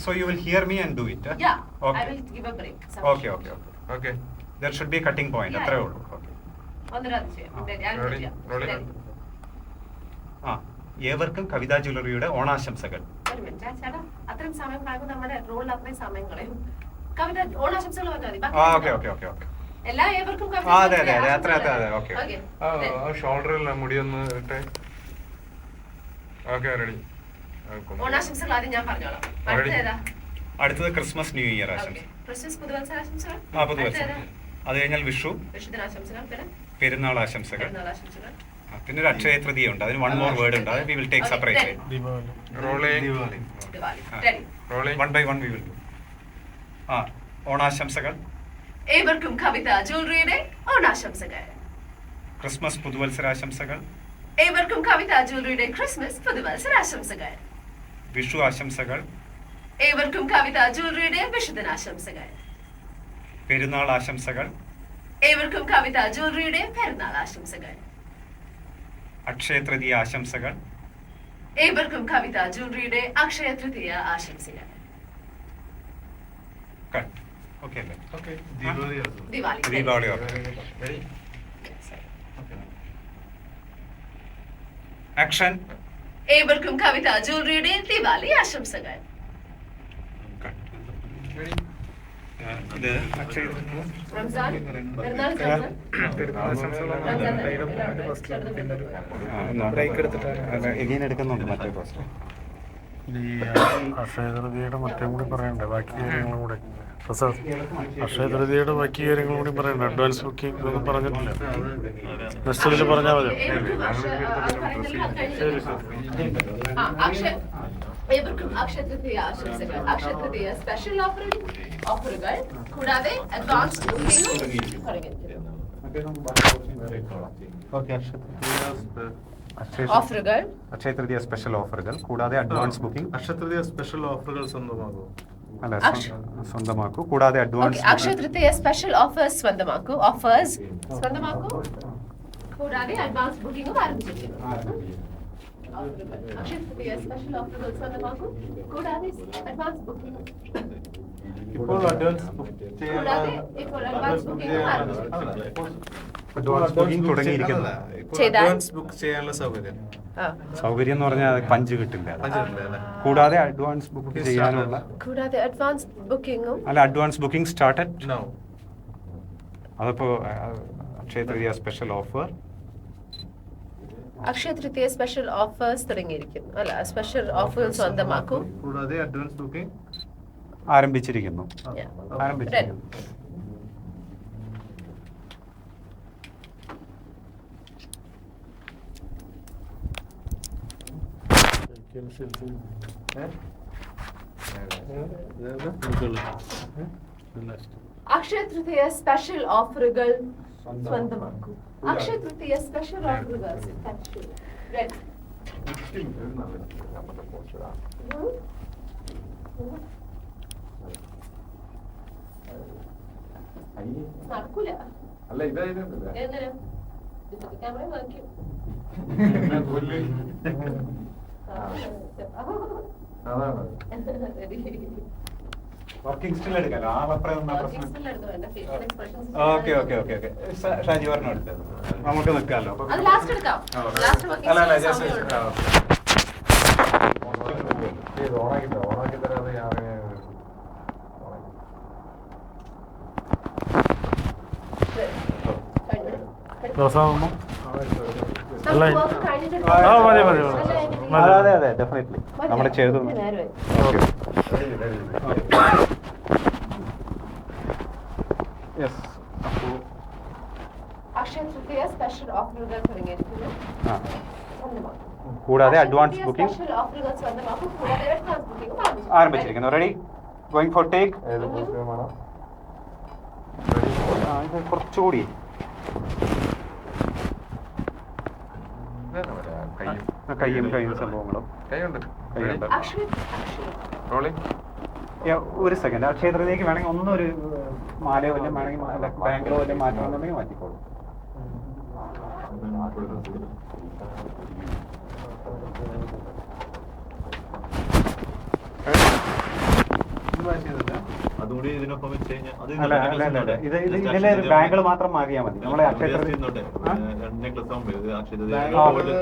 So you will hear me and do it. Yeah, Okay. I will give a break. Okay. There should be a cutting point. Yeah. അത്രേ ഉള്ളൂ. Okay. ഒന്നരാത് ചെയ്യാം. ഞാൻ ചെയ്യാം. ഏവർക്കും കവിതാ ജ്വല്ലറിയുടെ ഓണാശംസകൾ. ഒരു മിനിറ്റ് ചേട്ടാ, അത്രയും സമയം കളയുമ്പോൾ നമ്മുടെ റോളിൽ അത്രയും സമയം കളയും. കവിത ഓണാശംസകൾ പറഞ്ഞാൽ മതി. Okay. എല്ലാ ഏവർക്കും അതെ അത്ര ഓക്കെ. ഷോൾഡറിൽ മുടിയൊന്ന് ഇട്ടേ. Okay ready. ഓണാശംസകൾ ആദ്യം ഞാൻ പറഞ്ഞോളാം. അടുത്തേതാ? അടുത്തത് ക്രിസ്മസ് ന്യൂ ഇയർ ആശംസ. ക്രിസ്മസ് പുതുവത്സരാശംസകൾ. പുതുവത്സരം. അത് കഴിഞ്ഞാൽ വിഷുദിനാശംസകൾ, പിന്നെ പെരുന്നാൾ ആശംസകൾ. പെരുന്നാളാശംസകൾ. പിന്നെ ഒരു അക്ഷയ തൃതീയ ഉണ്ട്. അതിന് വൺ മോർ വേർഡ് ഉണ്ട്. അത് we will take separate. One by one we will. ഓണാശംസകൾ. ഏവർക്കും കവിത ജ്വല്ലറിയുടെ ഓണാശംസകൾ. ക്രിസ്മസ് പുതുവത്സരാശംസകൾ. ഏവർക്കും കവിത ജ്വല്ലറിയുടെ ക്രിസ്മസ് പുതുവത്സരാശംസകൾ. വിഷു ആശംസകൾ. ഏവർക്കും കവിത ജ്വല്ലറിയുടെ വിഷുദിനാശംസകൾ. പെരുന്നാൾ ആശംസകൾ. ഏവർക്കും കവിത ജ്വല്ലറിയുടെ പെരുന്നാൾ ആശംസകൾ. അക്ഷയ തൃതീയ ആശംസകൾ. ഏവർക്കും കവിത ജ്വല്ലറിയുടെ അക്ഷയ തൃതീയ ആശംസകൾ. ഓക്കെ അല്ലേ? ദിവാലി. ആക്ഷൻ. ഏവർക്കും കവിത ജ്വല്ലറിയുടെ ദിവാലി ആശംസകൾ. ഇത് അക്ഷയ റംസാൻ പെരുന്നാൾ എഗെയിൻ എടുക്കുന്നുണ്ട് മറ്റേ പോസ്റ്റർ. അക്ഷയ തൃതീയയുടെ മറ്റേ കൂടി പറയണ്ടേ, ബാക്കി കാര്യങ്ങളും കൂടെ. അക്ഷയ തൃതീയയുടെ ബാക്കി കാര്യങ്ങളും കൂടി പറയണ്ടേ. അഡ്വാൻസ് ബുക്കിംഗ് ഒന്നും പറഞ്ഞിട്ടില്ല. നെക്സ്റ്റ് ഇതിൽ പറഞ്ഞാൽ മതി. ഏവർക്കും അക്ഷയ തൃതീയ ആശംസകൾ. അക്ഷയ തൃതീയ സ്പെഷ്യൽ ഓഫറുകൾ കൂടാതെ അഡ്വാൻസ് ഓഫറുകൾ. അക്ഷയ തൃതീയ സ്പെഷ്യൽ ഓഫറുകൾ കൂടാതെ advance booking. Akshaya Tritiya special ഓഫറുകൾ സ്വന്തമാകും. സ്വന്തമാക്കൂ കൂടാതെ advance. Akshaya Tritiya special offers സ്വന്തമാക്കൂ. കൂടാതെ അഡ്വാൻസ് ബുക്കിംഗും ആരംഭിച്ചിരിക്കുന്നു. അക്ഷയ തൃതീയ സ്പെഷ്യൽ ഓഫറുകൾ സ്വന്തമാക്കൂ കൂടാതെ അഡ്വാൻസ് ബുക്കിംഗ്. ഇപ്പോൾ അഡ്വാൻസ് ബുക്കിംഗ് തുടങ്ങിയിരിക്കുന്നു. അഡ്വാൻസ് ബുക്ക് ചെയ്യാനുള്ള സൗകര്യം എന്ന് പറഞ്ഞാൽ പഞ്ച് കിട്ടില്ല. കൂടാതെ അഡ്വാൻസ് ബുക്ക് ചെയ്യാനുള്ള അഡ്വാൻസ് ബുക്കിംഗും അഡ്വാൻസ് ബുക്കിംഗ് സ്റ്റാർട്ടഡ്. അതിപ്പോ Akshaya Tritiya special offer. Akshaya Tritiya special offers തുടങ്ങിയിരിക്കുന്നു. അല്ല, സ്പെഷ്യൽ ഓഫറുകൾ സ്വന്തമാക്കൂ കൂടാതെ അഡ്വാൻസ് ബുക്കിംഗ് ആരംഭിച്ചിരിക്കുന്നു. അക്ഷയ തൃതീയ സ്പെഷ്യൽ ഓഫറുകൾ സ്വന്തമാക്കൂ. അക്ഷയ തൃതീയ സ്പെഷ്യൽ ഓഫറുകൾ നടക്കൂല. ക്യാമറ നോക്കി വർക്കിംഗ് സ്റ്റിൽ എടുക്കാലോ. ഓക്കെ ഷാജി പറഞ്ഞു എടുത്തത് നമുക്ക് നിൽക്കാമല്ലോ. ഓണാക്കി തരാതെ അതെ ഡെഫിനറ്റ്ലി നമ്മൾ ചെയ്തു. കൂടാതെ അഡ്വാൻസ് ബുക്കിംഗ് ആരംഭിച്ചിരിക്കുന്നു. Ready, going for take. കുറച്ചുകൂടി കയ്യും സംഭവങ്ങളും കൈയുണ്ട്. ഒരു സെക്കൻഡ്. അക്ഷയ തൃതീയക്ക് വേണമെങ്കിൽ ഒന്നൊരു മാലയോ വല്ലതും വേണമെങ്കിൽ ബാങ്കിലോ വല്ലതും മാറ്റണമെന്നുണ്ടെങ്കിൽ മാറ്റിക്കോളൂ. പ്ലാൻ ചെയ്തില്ല. അതുകൂടി ഇതിനൊപ്പം വെച്ച് കഴിഞ്ഞാൽ അത് അല്ല അല്ല അല്ല അല്ല. ഇതിലെ ബാങ്കുകൾ മാത്രം മാറിയാൽ മതി നമ്മളെ അക്ഷയ തൃതീയ രണ്ട് നെക്ലസ് ആകുമ്പോൾ ബാംഗ്ലൂരില്